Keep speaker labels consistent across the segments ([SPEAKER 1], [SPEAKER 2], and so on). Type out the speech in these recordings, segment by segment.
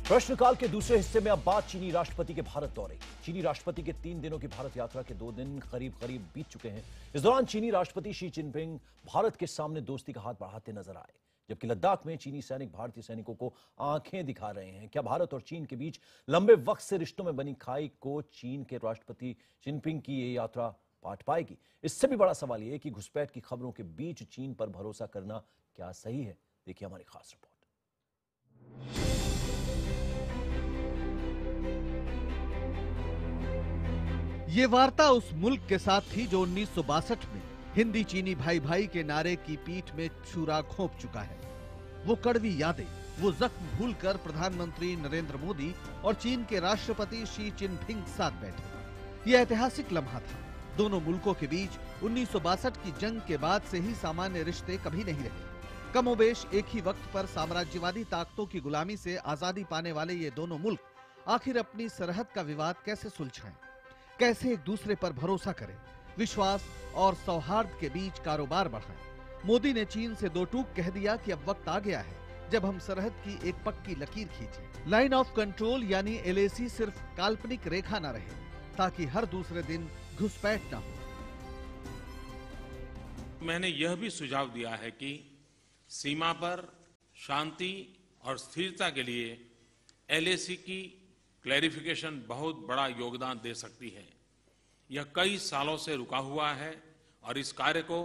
[SPEAKER 1] प्रश्नकाल के दूसरे हिस्से में अब बात चीनी राष्ट्रपति के भारत दौरे की। चीनी राष्ट्रपति के 3 दिनों की भारत यात्रा के 2 दिन करीब करीब बीत चुके हैं। इस दौरान चीनी राष्ट्रपति शी जिनपिंग भारत के सामने दोस्ती का हाथ बढ़ाते नजर आए, जबकि लद्दाख में चीनी सैनिक भारतीय सैनिकों को आंखें दिखा रहे हैं। क्या भारत और चीन के बीच लंबे वक्त से रिश्तों में बनी खाई को चीन के राष्ट्रपति जिनपिंग की ये यात्रा पाट पाएगी? इससे भी बड़ा सवाल यह है कि घुसपैठ की खबरों के बीच चीन पर भरोसा करना क्या सही है? देखिए हमारी खास रिपोर्ट।
[SPEAKER 2] ये वार्ता उस मुल्क के साथ थी जो 1962 में हिंदी चीनी भाई भाई के नारे की पीठ में छुरा घोंप चुका है। वो कड़वी यादें, वो जख्म भूलकर प्रधानमंत्री नरेंद्र मोदी और चीन के राष्ट्रपति शी जिनपिंग साथ बैठे। ये ऐतिहासिक लम्हा था। दोनों मुल्कों के बीच 1962 की जंग के बाद से ही सामान्य रिश्ते कभी नहीं रहे। कमोबेश एक ही वक्त पर साम्राज्यवादी ताकतों की गुलामी से आजादी पाने वाले ये दोनों मुल्क आखिर अपनी सरहद का विवाद कैसे सुलझाएं, कैसे एक दूसरे पर भरोसा करें, विश्वास और सौहार्द के बीच कारोबार बढ़ाएं। मोदी ने चीन से दो टूक कह दिया कि अब वक्त आ गया है जब हम सरहद की एक पक्की लकीर खींचें। लाइन ऑफ कंट्रोल यानी LAC सिर्फ काल्पनिक रेखा न रहे, ताकि हर दूसरे दिन घुसपैठ न हो।
[SPEAKER 3] मैंने यह भी सुझाव दिया है कि सीमा पर शांति और स्थिरता के लिए LAC की क्लैरिफिकेशन बहुत बड़ा योगदान दे सकती है। यह कई सालों से रुका हुआ है और इस कार्य को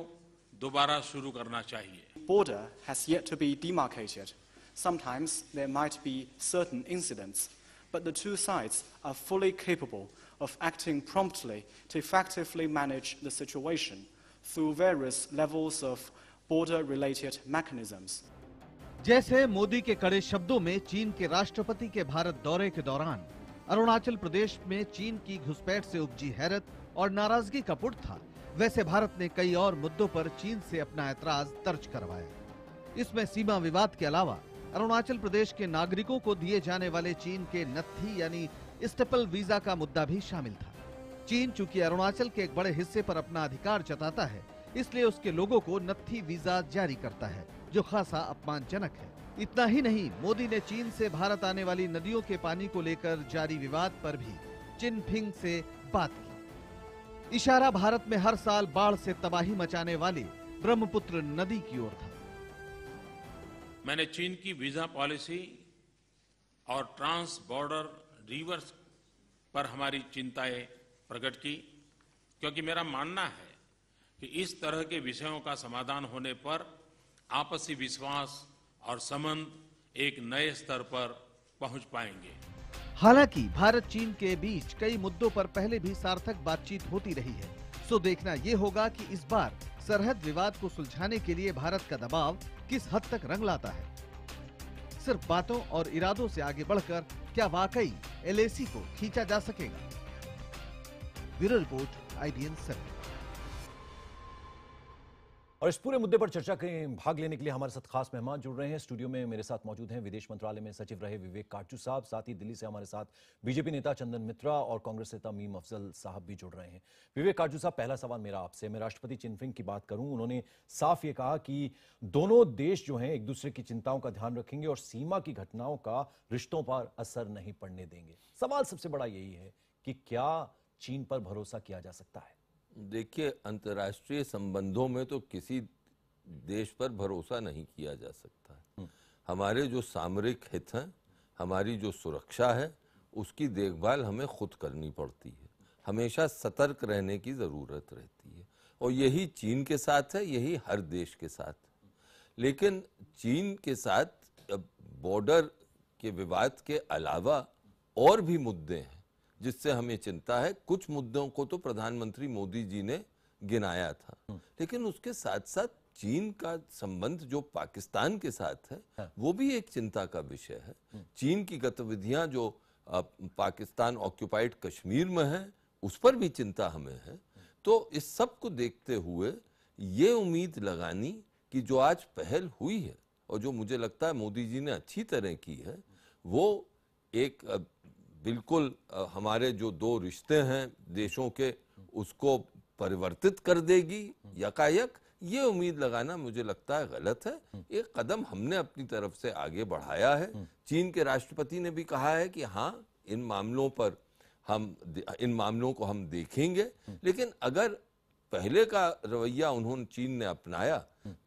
[SPEAKER 3] दोबारा शुरू करना चाहिए।
[SPEAKER 4] Border has yet to be demarcated. Sometimes there might be certain incidents, but the two sides are fully capable of acting promptly to effectively manage the situation through various levels of border-related mechanisms.
[SPEAKER 2] जैसे मोदी के कड़े शब्दों में चीन के राष्ट्रपति के भारत दौरे के दौरान अरुणाचल प्रदेश में चीन की घुसपैठ से उपजी हैरत और नाराजगी का पुट था, वैसे भारत ने कई और मुद्दों पर चीन से अपना ऐतराज दर्ज करवाया। इसमें सीमा विवाद के अलावा अरुणाचल प्रदेश के नागरिकों को दिए जाने वाले चीन के नत्थी यानी स्टेपल वीजा का मुद्दा भी शामिल था। चीन चूंकि अरुणाचल के एक बड़े हिस्से पर अपना अधिकार जताता है, इसलिए उसके लोगों को नत्थी वीजा जारी करता है, जो खासा अपमानजनक है। इतना ही नहीं, मोदी ने चीन से भारत आने वाली नदियों के पानी को लेकर जारी विवाद पर भी जिनपिंग से बात की। इशारा भारत में हर साल बाढ़ से तबाही मचाने वाली ब्रह्मपुत्र नदी की ओर था।
[SPEAKER 3] मैंने चीन की वीजा पॉलिसी और ट्रांस बॉर्डर रिवर्स पर हमारी चिंताएं प्रकट की, क्योंकि मेरा मानना है कि इस तरह के विषयों का समाधान होने पर आपसी विश्वास और संबंध एक नए स्तर पर पहुंच पाएंगे।
[SPEAKER 2] हालांकि भारत चीन के बीच कई मुद्दों पर पहले भी सार्थक बातचीत होती रही है, सो देखना ये होगा कि इस बार सरहद विवाद को सुलझाने के लिए भारत का दबाव किस हद तक रंग लाता है। सिर्फ बातों और इरादों से आगे बढ़कर क्या वाकई LAC को खींचा जा सकेगा? Bureau report, IBN 7।
[SPEAKER 1] और इस पूरे मुद्दे पर चर्चा के भाग लेने के लिए हमारे साथ खास मेहमान जुड़ रहे हैं। स्टूडियो में मेरे साथ मौजूद हैं विदेश मंत्रालय में सचिव रहे विवेक काटजू साहब, साथ ही दिल्ली से हमारे साथ बीजेपी नेता चंदन मित्रा और कांग्रेस नेता मीम अफजल साहब भी जुड़ रहे हैं। विवेक काटजू साहब, पहला सवाल मेरा आपसे। मैं राष्ट्रपति जिनपिंग की बात करूं, उन्होंने साफ ये कहा कि दोनों देश जो हैं एक दूसरे की चिंताओं का ध्यान रखेंगे और सीमा की घटनाओं का रिश्तों पर असर नहीं पड़ने देंगे। सवाल सबसे बड़ा यही है कि क्या चीन पर भरोसा किया जा सकता है?
[SPEAKER 5] देखिए, अंतर्राष्ट्रीय संबंधों में तो किसी देश पर भरोसा नहीं किया जा सकता है। हमारे जो सामरिक हित हैं, हमारी जो सुरक्षा है, उसकी देखभाल हमें खुद करनी पड़ती है। हमेशा सतर्क रहने की ज़रूरत रहती है और यही चीन के साथ है, यही हर देश के साथ है। लेकिन चीन के साथ बॉर्डर के विवाद के अलावा और भी मुद्दे हैं जिससे हमें चिंता है। कुछ मुद्दों को तो प्रधानमंत्री मोदी जी ने गिनाया था, लेकिन उसके साथ साथ चीन का संबंध जो पाकिस्तान के साथ है वो भी एक चिंता का विषय है। चीन की गतिविधियां जो पाकिस्तान ऑक्युपाइड कश्मीर में है, उस पर भी चिंता हमें है। तो इस सब को देखते हुए ये उम्मीद लगानी कि जो आज पहल हुई है और जो मुझे लगता है मोदी जी ने अच्छी तरह की है, वो एक बिल्कुल हमारे जो दो रिश्ते हैं देशों के, उसको परिवर्तित कर देगी यकायक, ये उम्मीद लगाना मुझे लगता है गलत है। एक कदम हमने अपनी तरफ से आगे बढ़ाया है। चीन के राष्ट्रपति ने भी कहा है कि हाँ, इन मामलों को हम देखेंगे, लेकिन अगर पहले का रवैया उन्होंने चीन ने अपनाया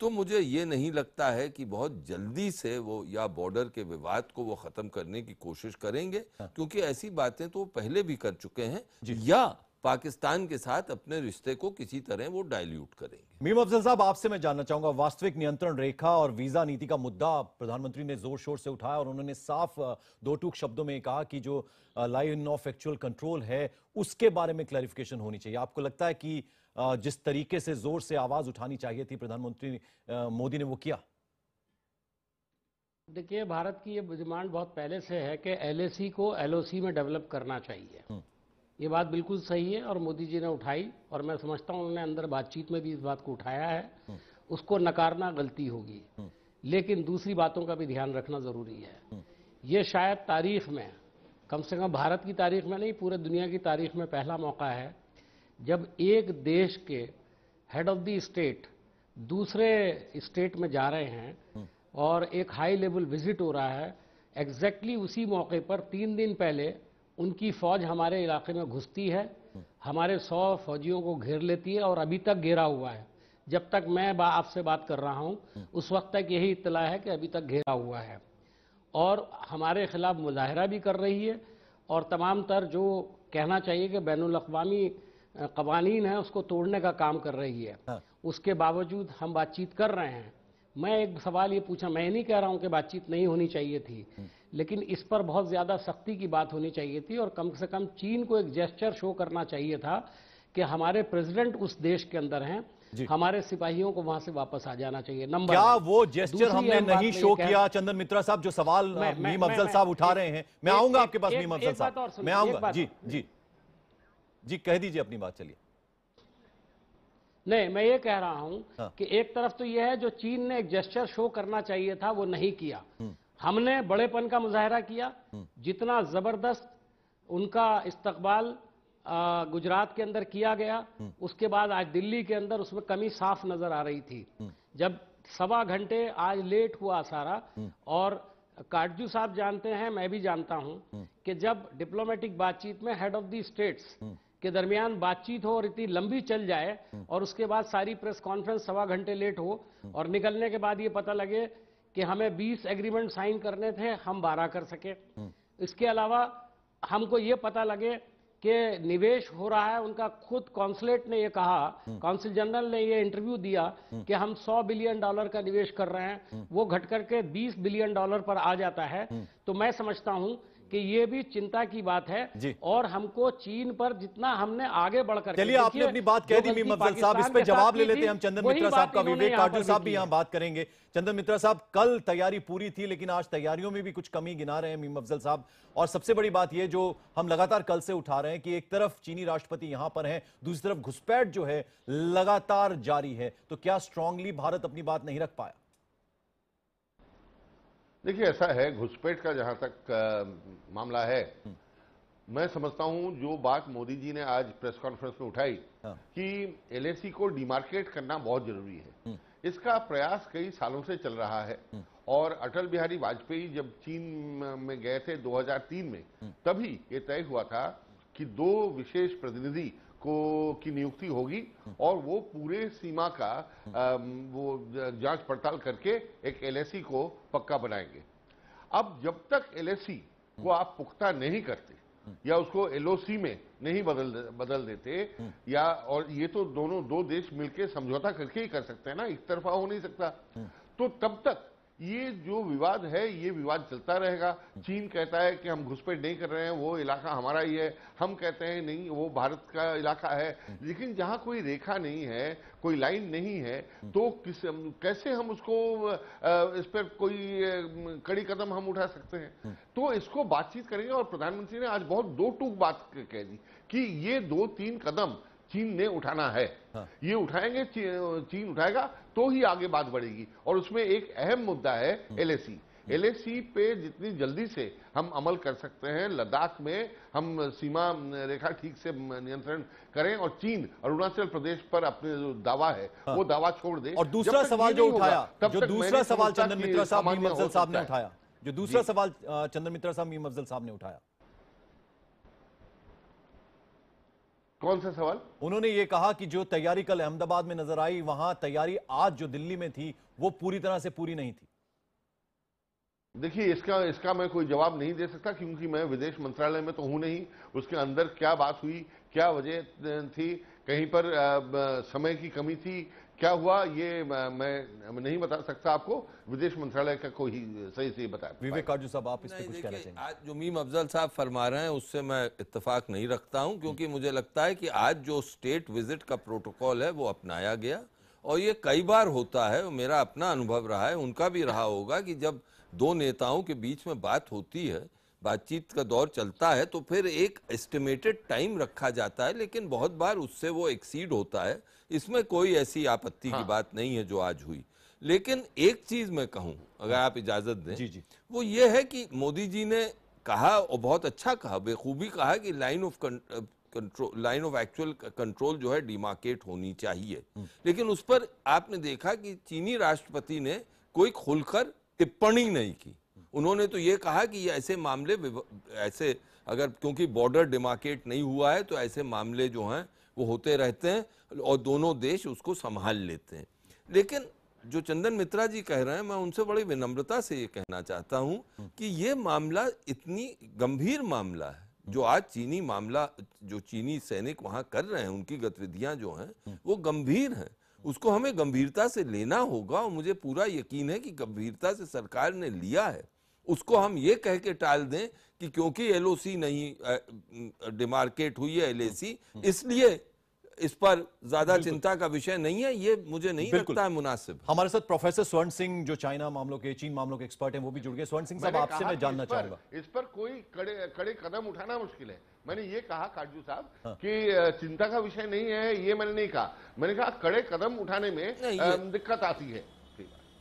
[SPEAKER 5] तो मुझे ये नहीं लगता है कि बहुत जल्दी से वो या बॉर्डर के विवाद को वो खत्म करने की कोशिश करेंगे, क्योंकि ऐसी बातें तो वो पहले भी कर चुके हैं, या पाकिस्तान के साथ अपने रिश्ते को किसी तरह वो डाइल्यूट करेंगे।
[SPEAKER 1] मीम अफजल साहब, आपसे मैं जानना चाहूंगा, वास्तविक नियंत्रण रेखा और वीजा नीति का मुद्दा प्रधानमंत्री ने जोर शोर से उठाया और उन्होंने साफ दो टूक शब्दों में कहा कि जो लाइन ऑफ एक्चुअल कंट्रोल है उसके बारे में क्लैरिफिकेशन होनी चाहिए। आपको लगता है कि जिस तरीके से जोर से आवाज उठानी चाहिए थी प्रधानमंत्री मोदी ने वो किया?
[SPEAKER 6] देखिए, भारत की ये डिमांड बहुत पहले से है कि एलएसी को एलओसी में डेवलप करना चाहिए। ये बात बिल्कुल सही है और मोदी जी ने उठाई, और मैं समझता हूं उन्होंने अंदर बातचीत में भी इस बात को उठाया है। उसको नकारना गलती होगी, लेकिन दूसरी बातों का भी ध्यान रखना जरूरी है। ये शायद तारीख में, कम से कम भारत की तारीख में नहीं, पूरे दुनिया की तारीख में पहला मौका है जब एक देश के हेड ऑफ द स्टेट दूसरे स्टेट में जा रहे हैं और एक हाई लेवल विजिट हो रहा है। एग्जैक्टली उसी मौके पर 3 दिन पहले उनकी फौज हमारे इलाके में घुसती है, हमारे 100 फौजियों को घेर लेती है और अभी तक घेरा हुआ है। जब तक मैं आपसे बात कर रहा हूं उस वक्त तक यही इत्तला है कि अभी तक घेरा हुआ है, और हमारे खिलाफ मुजाहरा भी कर रही है और तमाम तर जो कहना चाहिए कि बैनुल अक़वामी कवानीन है उसको तोड़ने का काम कर रही है। उसके बावजूद हम बातचीत कर रहे हैं। मैं एक सवाल ये पूछा, मैं नहीं कह रहा हूं कि बातचीत नहीं होनी चाहिए थी, लेकिन इस पर बहुत ज्यादा सख्ती की बात होनी चाहिए थी और कम से कम चीन को एक जेस्चर शो करना चाहिए था कि हमारे प्रेसिडेंट उस देश के अंदर हैं, हमारे सिपाहियों को वहां से वापस आ जाना चाहिए। नंबर
[SPEAKER 1] क्या वो जेस्चर हमने नहीं शो किया? चंदन मित्रा साहब, जो सवाल मीम अफजल साहब उठा रहे हैं, मैं आऊंगा आपके पास मीम अफजल साहब, मैं आऊंगा। जी कह दीजिए अपनी बात। चलिए।
[SPEAKER 6] नहीं, मैं ये कह रहा हूं कि एक तरफ तो यह है जो चीन ने एक जेस्चर शो करना चाहिए था वो नहीं किया। हमने बड़ेपन का मुजाहरा किया, जितना जबरदस्त उनका इस्तकबाल गुजरात के अंदर किया गया, उसके बाद आज दिल्ली के अंदर उसमें कमी साफ नजर आ रही थी। जब 1.25 घंटे आज लेट हुआ सारा, और काटजू साहब जानते हैं, मैं भी जानता हूं कि जब डिप्लोमेटिक बातचीत में हेड ऑफ द स्टेट्स के दरमियान बातचीत हो और इतनी लंबी चल जाए और उसके बाद सारी प्रेस कॉन्फ्रेंस 1.25 घंटे लेट हो और निकलने के बाद ये पता लगे कि हमें 20 एग्रीमेंट साइन करने थे, हम 12 कर सके। इसके अलावा हमको ये पता लगे कि निवेश हो रहा है, उनका खुद कॉन्सुलेट ने ये कहा, कॉन्सुल जनरल ने ये इंटरव्यू दिया कि हम $100 बिलियन का निवेश कर रहे हैं, वो घट करके $20 बिलियन पर आ जाता है। तो मैं समझता हूं कि ये भी चिंता की बात है और हमको चीन पर जितना हमने आगे बढ़कर,
[SPEAKER 1] चलिए आपने अपनी बात कह दी मीम अफजल साहब, इस पे जवाब ले लेते हैं हम चंदन मित्रा साहब का। विवेक काटजू साहब भी यहां बात करेंगे। चंदन मित्रा साहब, कल तैयारी पूरी थी लेकिन आज तैयारियों में भी कुछ कमी गिना रहे हैं मीम अफजल साहब, और सबसे बड़ी बात यह जो हम लगातार कल से उठा रहे हैं कि एक तरफ चीनी राष्ट्रपति यहां पर हैं, दूसरी तरफ घुसपैठ जो है लगातार जारी है, तो क्या स्ट्रांगली भारत अपनी बात नहीं रख पाया?
[SPEAKER 7] देखिए, ऐसा है, घुसपैठ का जहां तक मामला है, मैं समझता हूं जो बात मोदी जी ने आज प्रेस कॉन्फ्रेंस में उठाई कि एलएसी को डिमार्केट करना बहुत जरूरी है, इसका प्रयास कई सालों से चल रहा है। और अटल बिहारी वाजपेयी जब चीन में गए थे 2003 में, तभी ये तय हुआ था कि 2 विशेष प्रतिनिधि की नियुक्ति होगी और वो पूरे सीमा का वो जांच पड़ताल करके एक एलएसी को पक्का बनाएंगे। अब जब तक एलएसी को आप पुख्ता नहीं करते या उसको एलओसी में नहीं बदल देते, या और ये तो दोनों 2 देश मिलकर समझौता करके ही कर सकते हैं ना, एक तरफा हो नहीं सकता, तो तब तक ये जो विवाद है ये विवाद चलता रहेगा। चीन कहता है कि हम घुसपैठ नहीं कर रहे हैं, वो इलाका हमारा ही है, हम कहते हैं नहीं वो भारत का इलाका है। लेकिन जहां कोई रेखा नहीं है, कोई लाइन नहीं है, तो कैसे हम उसको इस पर कोई कड़ी कदम हम उठा सकते हैं? तो इसको बातचीत करेंगे। और प्रधानमंत्री ने आज बहुत 2 टूक बात कह दी कि ये 2-3 कदम चीन ने उठाना है। ये उठाएंगे, चीन उठाएगा तो ही आगे बात बढ़ेगी। और उसमें एक अहम मुद्दा है एलएसी। एलएसी पे जितनी जल्दी से हम अमल कर सकते हैं, लद्दाख में हम सीमा रेखा ठीक से नियंत्रण करें और चीन अरुणाचल प्रदेश पर अपने जो दावा है वो दावा छोड़ दे।
[SPEAKER 1] और दूसरा सवाल जो उठाया, जो दूसरा सवाल चंदन मित्रा साहब मीम अफजल साहब ने उठाया, जो दूसरा सवाल चंदन मित्रा साहब मीम अफजल साहब ने उठाया,
[SPEAKER 7] कौन सा सवाल?
[SPEAKER 1] उन्होंने ये कहा कि जो तैयारी कल अहमदाबाद में नजर आई, वहां तैयारी आज जो दिल्ली में थी वो पूरी तरह से पूरी नहीं थी।
[SPEAKER 7] देखिए, इसका मैं कोई जवाब नहीं दे सकता क्योंकि मैं विदेश मंत्रालय में तो हूं नहीं। उसके अंदर क्या बात हुई, क्या वजह थी, कहीं पर समय की कमी थी, क्या हुआ, ये मैं नहीं बता सकता आपको। विदेश मंत्रालय का कोई सही से बता।
[SPEAKER 1] विवेक काजू साहब, आप इस पे कुछ कहना चाहेंगे?
[SPEAKER 5] आज जो मीम अफजल साहब फरमा रहे हैं उससे मैं इत्तेफाक नहीं रखता हूं, क्योंकि मुझे लगता है कि आज जो स्टेट विजिट का प्रोटोकॉल है वो अपनाया गया और ये कई बार होता है। मेरा अपना अनुभव रहा है, उनका भी रहा होगा कि जब दो नेताओं के बीच में बात होती है, बातचीत का दौर चलता है, तो फिर एक एस्टिमेटेड टाइम रखा जाता है, लेकिन बहुत बार उससे वो एक्सीड होता है। इसमें कोई ऐसी आपत्ति की बात नहीं है जो आज हुई। लेकिन एक चीज मैं कहूं, अगर आप इजाजत दें,
[SPEAKER 1] जी।
[SPEAKER 5] वो ये है कि मोदी जी ने कहा और बहुत अच्छा कहा, बेखूबी कहा कि लाइन ऑफ एक्चुअल कंट्रोल जो है डिमार्केट होनी चाहिए। लेकिन उस पर आपने देखा कि चीनी राष्ट्रपति ने कोई खुलकर टिप्पणी नहीं की। उन्होंने तो ये कहा कि ये ऐसे मामले ऐसे अगर क्योंकि बॉर्डर डिमार्केट नहीं हुआ है तो ऐसे मामले जो हैं वो होते रहते हैं और दोनों देश उसको संभाल लेते हैं। लेकिन जो चंदन मित्रा जी कह रहे हैं, मैं उनसे बड़ी विनम्रता से ये कहना चाहता हूं कि ये मामला इतनी गंभीर मामला है, जो आज चीनी मामला, जो चीनी सैनिक वहां कर रहे हैं, उनकी गतिविधियां जो हैं वो गंभीर हैं। उसको हमें गंभीरता से लेना होगा और मुझे पूरा यकीन है कि गंभीरता से सरकार ने लिया है। उसको हम ये कह के टाल दें कि क्योंकि एलओसी नहीं डिमार्केट हुई है एलएसी, इसलिए इस पर ज्यादा चिंता का विषय नहीं है, ये मुझे नहीं लगता है मुनासिब।
[SPEAKER 1] हमारे साथ प्रोफेसर स्वर्ण सिंह जो चाइना मामलों के, चीन मामलों के एक्सपर्ट हैं, वो भी जुड़ गए। स्वर्ण सिंह साहब, आपसे मैं जानना चाहूंगा,
[SPEAKER 7] इस पर कोई कड़े कदम उठाना मुश्किल है। मैंने ये कहा काजू साहब कि चिंता का विषय नहीं है, ये मैंने नहीं कहा। मैंने कहा कड़े कदम उठाने में दिक्कत आती है।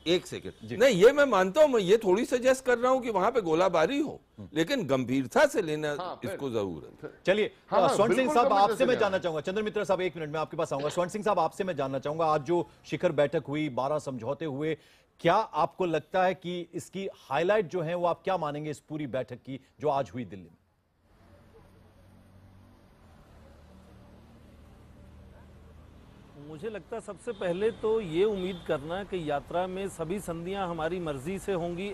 [SPEAKER 5] एक सेकंड, नहीं ये मैं मानता हूं, मैं ये थोड़ी सजेस्ट कर रहा हूं कि वहां पे गोलाबारी हो, लेकिन गंभीरता से लेना इसको जरूर है।
[SPEAKER 1] चलिए स्वर्ण सिंह साहब, आपसे मैं जानना चाहूंगा, चंद्र मित्रा साहब एक मिनट में आपके पास आऊंगा। स्वर्ण सिंह साहब, आपसे मैं जानना चाहूंगा, आज जो शिखर बैठक हुई, 12 समझौते हुए, क्या आपको लगता है कि इसकी हाईलाइट जो है वो आप क्या मानेंगे इस पूरी बैठक की जो आज हुई दिल्ली में?
[SPEAKER 8] मुझे लगता है सबसे पहले तो ये उम्मीद करना कि यात्रा में सभी संधियां हमारी मर्जी से होंगी,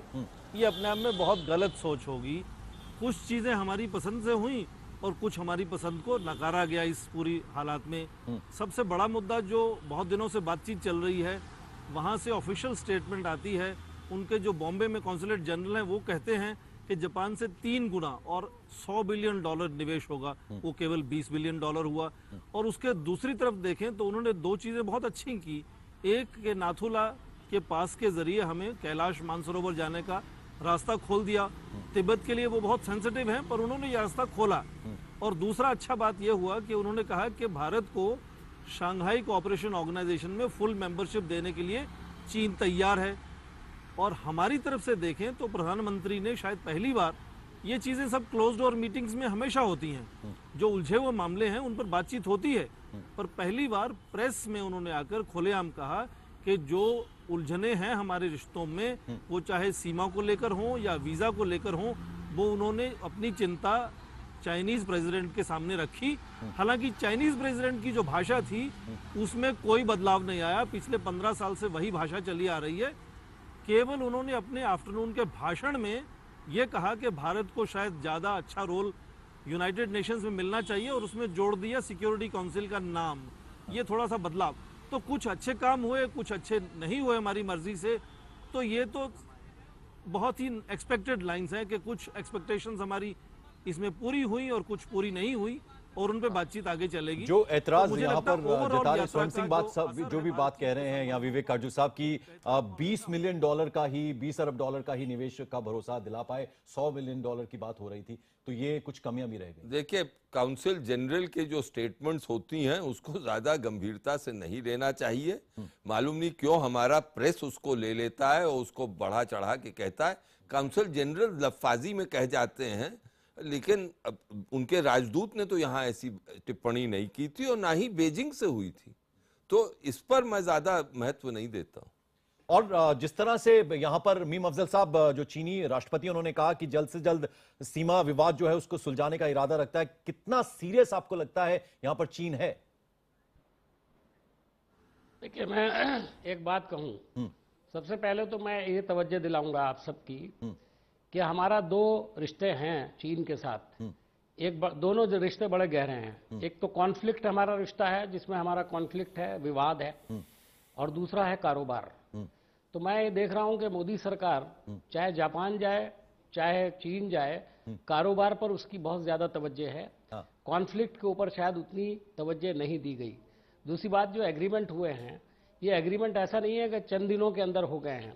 [SPEAKER 8] ये अपने आप में बहुत गलत सोच होगी। कुछ चीज़ें हमारी पसंद से हुई और कुछ हमारी पसंद को नकारा गया इस पूरी हालात में। सबसे बड़ा मुद्दा जो बहुत दिनों से बातचीत चल रही है, वहाँ से ऑफिशियल स्टेटमेंट आती है, उनके जो बॉम्बे में कॉन्सुलेट जनरल हैं वो कहते हैं कि जापान से 3 गुना और $100 बिलियन निवेश होगा, वो केवल $20 बिलियन हुआ। और उसके दूसरी तरफ देखें तो उन्होंने 2 चीज़ें बहुत अच्छी की। एक के नाथुला के पास के जरिए हमें कैलाश मानसरोवर जाने का रास्ता खोल दिया। तिब्बत के लिए वो बहुत सेंसिटिव हैं, पर उन्होंने ये रास्ता खोला। और दूसरा अच्छा बात यह हुआ कि उन्होंने कहा कि भारत को शंघाई कोऑपरेशन ऑर्गेनाइजेशन में फुल मेंबरशिप देने के लिए चीन तैयार है। और हमारी तरफ से देखें तो प्रधानमंत्री ने शायद पहली बार, ये चीज़ें सब क्लोज डोर मीटिंग्स में हमेशा होती हैं, जो उलझे हुए मामले हैं उन पर बातचीत होती है, पर पहली बार प्रेस में उन्होंने आकर खुलेआम कहा कि जो उलझने हैं हमारे रिश्तों में, वो चाहे सीमा को लेकर हों या वीज़ा को लेकर हों, वो उन्होंने अपनी चिंता चाइनीज़ प्रेसिडेंट के सामने रखी। हालांकि चाइनीज़ प्रेसिडेंट की जो भाषा थी उसमें कोई बदलाव नहीं आया, पिछले 15 साल से वही भाषा चली आ रही है। केवल उन्होंने अपने आफ्टरनून के भाषण में ये कहा कि भारत को शायद ज़्यादा अच्छा रोल यूनाइटेड नेशंस में मिलना चाहिए और उसमें जोड़ दिया सिक्योरिटी काउंसिल का नाम। ये थोड़ा सा बदलाव। तो कुछ अच्छे काम हुए, कुछ अच्छे नहीं हुए हमारी मर्जी से। तो ये तो बहुत ही एक्सपेक्टेड लाइंस हैं कि कुछ एक्सपेक्टेशंस हमारी इसमें पूरी हुई और कुछ पूरी नहीं हुई। और उन पे बातचीत आगे चलेगी।
[SPEAKER 1] जो ऐतराज
[SPEAKER 8] मुझे
[SPEAKER 1] यहाँ
[SPEAKER 8] लगता है
[SPEAKER 1] पर
[SPEAKER 8] overall
[SPEAKER 1] जता रहे
[SPEAKER 8] यात्रा
[SPEAKER 1] स्वयं
[SPEAKER 8] का
[SPEAKER 1] सिंह बात
[SPEAKER 8] जो
[SPEAKER 1] सब
[SPEAKER 8] असर
[SPEAKER 1] जो
[SPEAKER 8] है
[SPEAKER 1] भी बात कह रहे हैं यहाँ विवेक काटजू साहब की 20 मिलियन डॉलर का ही 20 अरब डॉलर का ही निवेश का भरोसा दिला पाए, 100 मिलियन डॉलर की बात हो रही थी, तो ये कुछ कमियां भी रह गई।
[SPEAKER 5] देखिए, काउंसिल जनरल के जो स्टेटमेंट्स होती हैं उसको ज्यादा गंभीरता से नहीं लेना चाहिए। मालूम नहीं क्यों हमारा प्रेस उसको ले लेता है और उसको बढ़ा चढ़ा के कहता है। काउंसिल जनरल लफाजी में कह जाते हैं, लेकिन उनके राजदूत ने तो यहाँ ऐसी टिप्पणी नहीं की थी और ना ही बीजिंग से हुई थी, तो इस पर मैं ज्यादा महत्व नहीं देता हूँ।
[SPEAKER 1] और जिस तरह से यहां पर मीम अफजल साहब जो चीनी राष्ट्रपति, उन्होंने कहा कि जल्द से जल्द सीमा विवाद जो है उसको सुलझाने का इरादा रखता है, कितना सीरियस आपको लगता है यहां पर चीन है?
[SPEAKER 6] देखिए, मैं एक बात कहूं, सबसे पहले तो मैं ये तवज्जो दिलाऊंगा आप सबकी कि हमारा दो रिश्ते हैं चीन के साथ। दोनों जो रिश्ते बड़े गहरे हैं। एक तो कॉन्फ्लिक्ट हमारा रिश्ता है जिसमें हमारा कॉन्फ्लिक्ट है, विवाद है, और दूसरा है कारोबार। तो मैं ये देख रहा हूं कि मोदी सरकार चाहे जापान जाए चाहे चीन जाए, कारोबार पर उसकी बहुत ज्यादा तवज्जो है। कॉन्फ्लिक्ट के ऊपर शायद उतनी तवज्जो नहीं दी गई। दूसरी बात, जो एग्रीमेंट हुए हैं, ये एग्रीमेंट ऐसा नहीं है कि चंद दिनों के अंदर हो गए हैं।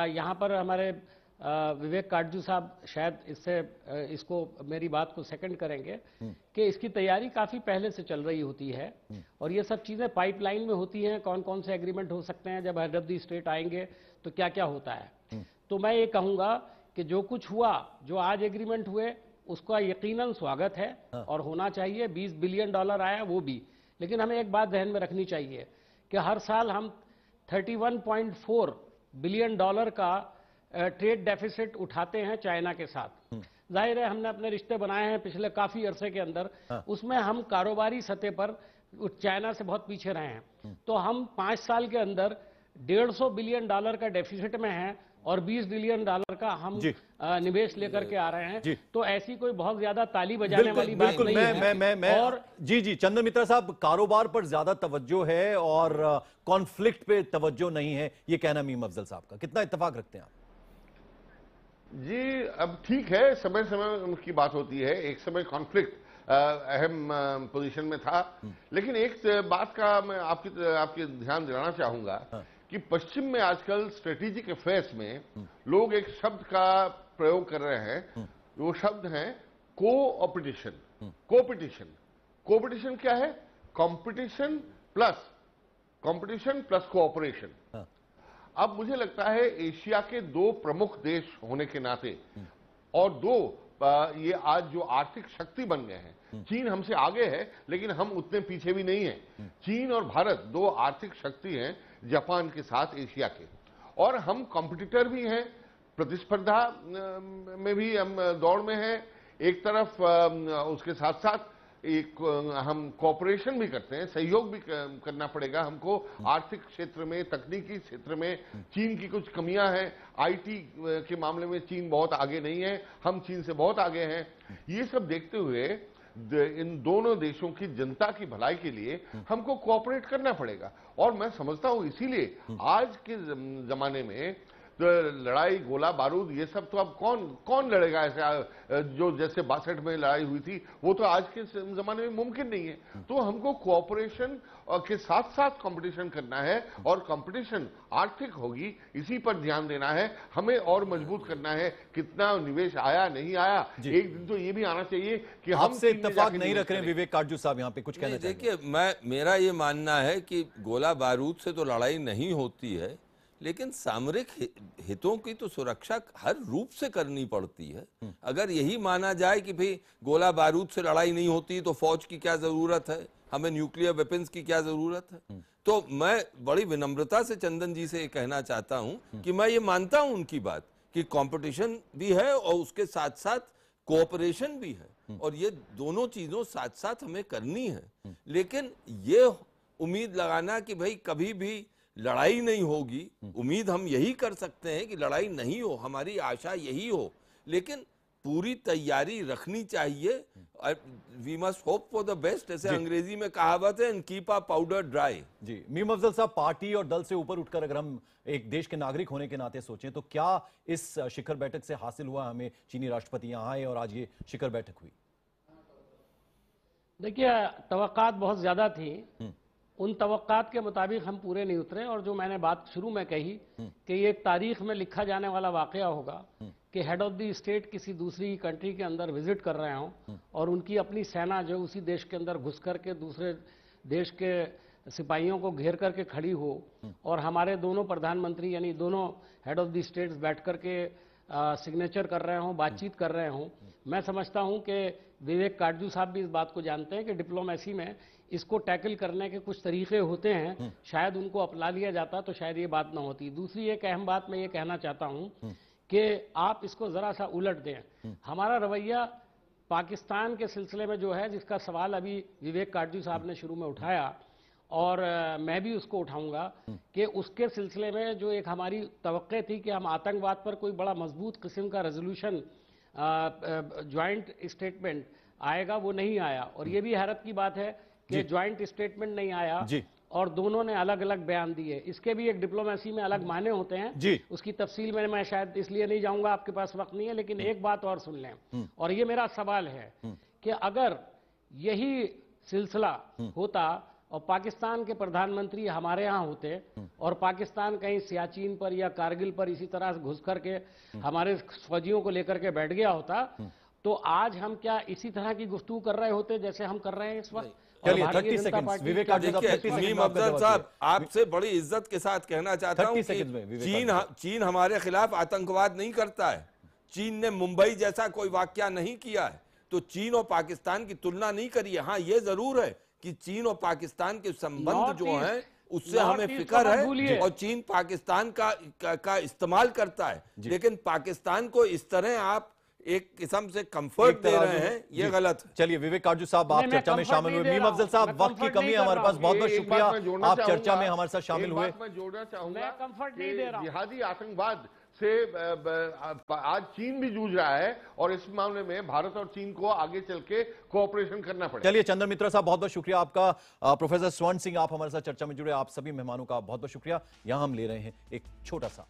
[SPEAKER 6] यहाँ पर हमारे विवेक काटजू साहब शायद इसको मेरी बात को सेकंड करेंगे कि इसकी तैयारी काफी पहले से चल रही होती है और ये सब चीजें पाइपलाइन में होती हैं। कौन कौन से एग्रीमेंट हो सकते हैं, जब हेड ऑफ द स्टेट आएंगे तो क्या क्या होता है। तो मैं ये कहूंगा कि जो कुछ हुआ, जो आज एग्रीमेंट हुए, उसका यकीनन स्वागत है और होना चाहिए। 20 बिलियन डॉलर आया वो भी, लेकिन हमें एक बात ध्यान में रखनी चाहिए कि हर साल हम 31.4 बिलियन डॉलर का ट्रेड डेफिसिट उठाते हैं चाइना के साथ। जाहिर है हमने अपने रिश्ते बनाए हैं पिछले काफी अरसे के अंदर, उसमें हम कारोबारी सतह पर चाइना से बहुत पीछे रहे हैं। तो हम 5 साल के अंदर 150 बिलियन डॉलर का डेफिसिट में हैं और 20 बिलियन डॉलर का हम निवेश लेकर के आ रहे हैं। तो ऐसी कोई बहुत ज्यादा ताली बजाने वाली बात नहीं है।
[SPEAKER 1] मैं और जी चंदन मित्रा साहब, कारोबार पर ज्यादा तवज्जो है और कॉन्फ्लिक्ट पे तवज्जो नहीं है, ये कहना मीम अफजल साहब का, कितना इत्तेफाक रखते हैं आप?
[SPEAKER 7] जी, अब ठीक है, समय समय की बात होती है। एक समय कॉन्फ्लिक्ट अहम पोजीशन में था, लेकिन एक बात का मैं आपके ध्यान दिलाना चाहूंगा कि पश्चिम में आजकल स्ट्रेटेजिक अफेयर्स में लोग एक शब्द का प्रयोग कर रहे हैं। वो शब्द है कोऑपरेशन। कोऑपरेशन क्या है? Competition plus cooperation. अब मुझे लगता है एशिया के दो प्रमुख देश होने के नाते और ये आज जो आर्थिक शक्ति बन गए हैं, चीन हमसे आगे है लेकिन हम उतने पीछे भी नहीं हैं। चीन और भारत दो आर्थिक शक्ति हैं जापान के साथ एशिया के, और हम कॉम्पिटिटर भी हैं, प्रतिस्पर्धा में भी हम दौड़ में हैं एक तरफ। उसके साथ साथ हम कोऑपरेशन भी करते हैं, सहयोग भी करना पड़ेगा हमको आर्थिक क्षेत्र में, तकनीकी क्षेत्र में। चीन की कुछ कमियां हैं, आईटी के मामले में चीन बहुत आगे नहीं है, हम चीन से बहुत आगे हैं। ये सब देखते हुए इन दोनों देशों की जनता की भलाई के लिए हमको कोऑपरेट करना पड़ेगा। और मैं समझता हूं इसीलिए आज के जमाने में तो लड़ाई, गोला बारूद, ये सब तो अब कौन लड़ेगा ऐसे, जो जैसे 62 में लड़ाई हुई थी, वो तो आज के जमाने में मुमकिन नहीं है। तो हमको कोऑपरेशन के साथ साथ कंपटीशन करना है, और कंपटीशन आर्थिक होगी, इसी पर ध्यान देना है। हमें और मजबूत करना है। कितना निवेश आया नहीं आया, एक दिन तो ये भी आना चाहिए कि हम
[SPEAKER 1] आपसे इत्तेफाक नहीं रख रहे हैं विवेक काटजू साहब, यहाँ पे कुछ कहना चाहिए?
[SPEAKER 5] देखिए, मेरा ये मानना है कि गोला बारूद से तो लड़ाई नहीं होती है, लेकिन सामरिक हितों की तो सुरक्षा हर रूप से करनी पड़ती है। अगर यही माना जाए कि भाई गोला बारूद से लड़ाई नहीं होती तो फौज की क्या जरूरत है, हमें न्यूक्लियर वेपन्स की क्या जरूरत है, तो मैं बड़ी विनम्रता से चंदन जी से कहना चाहता हूं कि मैं ये मानता हूं उनकी बात कि कंपटीशन भी है और उसके साथ साथ कोऑपरेशन भी है, और ये दोनों चीजों साथ साथ हमें करनी है। लेकिन ये उम्मीद लगाना कि भाई कभी भी लड़ाई नहीं होगी, उम्मीद हम यही कर सकते हैं कि लड़ाई नहीं हो, हमारी आशा यही हो, लेकिन पूरी तैयारी रखनी चाहिए। We must hope for the best, ऐसे अंग्रेजी में कहावत है, and keep a powder dry.
[SPEAKER 1] जी मीम अफजल साहब, पार्टी और दल से ऊपर उठकर अगर हम एक देश के नागरिक होने के नाते सोचें तो क्या इस शिखर बैठक से हासिल हुआ? हमें चीनी राष्ट्रपति यहाँ आए और आज ये शिखर बैठक हुई।
[SPEAKER 6] देखिए, तवक्कात बहुत ज़्यादा थी। उन तवक्कात के मुताबिक हम पूरे नहीं उतरे, और जो मैंने बात शुरू में कही कि ये एक तारीख में लिखा जाने वाला वाक़या होगा कि हेड ऑफ द स्टेट किसी दूसरी कंट्री के अंदर विजिट कर रहे हों और उनकी अपनी सेना जो उसी देश के अंदर घुस करके दूसरे देश के सिपाहियों को घेर करके खड़ी हो, और हमारे दोनों प्रधानमंत्री यानी दोनों हेड ऑफ द स्टेट्स बैठ करके सिग्नेचर कर रहे हों, बातचीत कर रहे हों। मैं समझता हूं कि विवेक काटजू साहब भी इस बात को जानते हैं कि डिप्लोमेसी में इसको टैकल करने के कुछ तरीके होते हैं, शायद उनको अपना लिया जाता तो शायद ये बात ना होती। दूसरी एक अहम बात मैं ये कहना चाहता हूं कि आप इसको जरा सा उलट दें। हमारा रवैया पाकिस्तान के सिलसिले में जो है, जिसका सवाल अभी विवेक काटजू साहब ने शुरू में उठाया और मैं भी उसको उठाऊंगा कि उसके सिलसिले में जो एक हमारी तवक्के थी कि हम आतंकवाद पर कोई बड़ा मजबूत किस्म का रेजोल्यूशन ज्वाइंट स्टेटमेंट आएगा, वो नहीं आया। और ये भी हैरत की बात है कि ज्वाइंट स्टेटमेंट नहीं आया और दोनों ने अलग अलग बयान दिए। इसके भी एक डिप्लोमेसी में अलग मायने होते हैं, उसकी तफसील में मैं शायद इसलिए नहीं जाऊंगा, आपके पास वक्त नहीं है। लेकिन एक बात और सुन लें, और ये मेरा सवाल है कि अगर यही सिलसिला होता और पाकिस्तान के प्रधानमंत्री हमारे यहाँ होते और पाकिस्तान कहीं सियाचिन पर या कारगिल पर इसी तरह से घुस करके हमारे फौजियों को लेकर के बैठ गया होता, तो आज हम क्या इसी तरह की गुफ्तगू कर रहे होते जैसे हम कर रहे हैं इस वक्त?
[SPEAKER 1] चलिए 30 सेकंड विवेक
[SPEAKER 9] अफजल साहब, आपसे बड़ी इज्जत के साथ कहना चाहता हूं कि चीन हमारे खिलाफ आतंकवाद नहीं करता है। चीन ने मुंबई जैसा कोई वाकया नहीं किया है, तो चीन और पाकिस्तान की तुलना नहीं करी है। हाँ, ये जरूर है कि चीन और पाकिस्तान के संबंध जो हैं उससे हमें फिक्र है और चीन पाकिस्तान का इस्तेमाल करता है, लेकिन पाकिस्तान को इस तरह आप एक किस्म से कंफर्ट दे रहे हैं, ये गलत है।
[SPEAKER 1] चलिए विवेक काटजू साहब, आप चर्चा में शामिल हुए। मीम अफजल साहब, वक्त की कमी है हमारे पास, बहुत बहुत शुक्रिया आप चर्चा में हमारे साथ शामिल हुए।
[SPEAKER 7] मैं जोड़ना चाहूंगा,
[SPEAKER 6] मैं कंफर्ट नहीं दे रहा हूं।
[SPEAKER 7] जिहादी आतंकवाद से आज चीन भी जूझ रहा है और इस मामले में भारत और चीन को आगे चल के कोऑपरेशन करना पड़ेगा।
[SPEAKER 1] चलिए चंद्र मित्रा साहब, बहुत बहुत शुक्रिया आपका। प्रोफेसर स्वर्ण सिंह, आप हमारे साथ चर्चा में जुड़े। आप सभी मेहमानों का बहुत बहुत शुक्रिया। यहां हम ले रहे हैं एक छोटा सा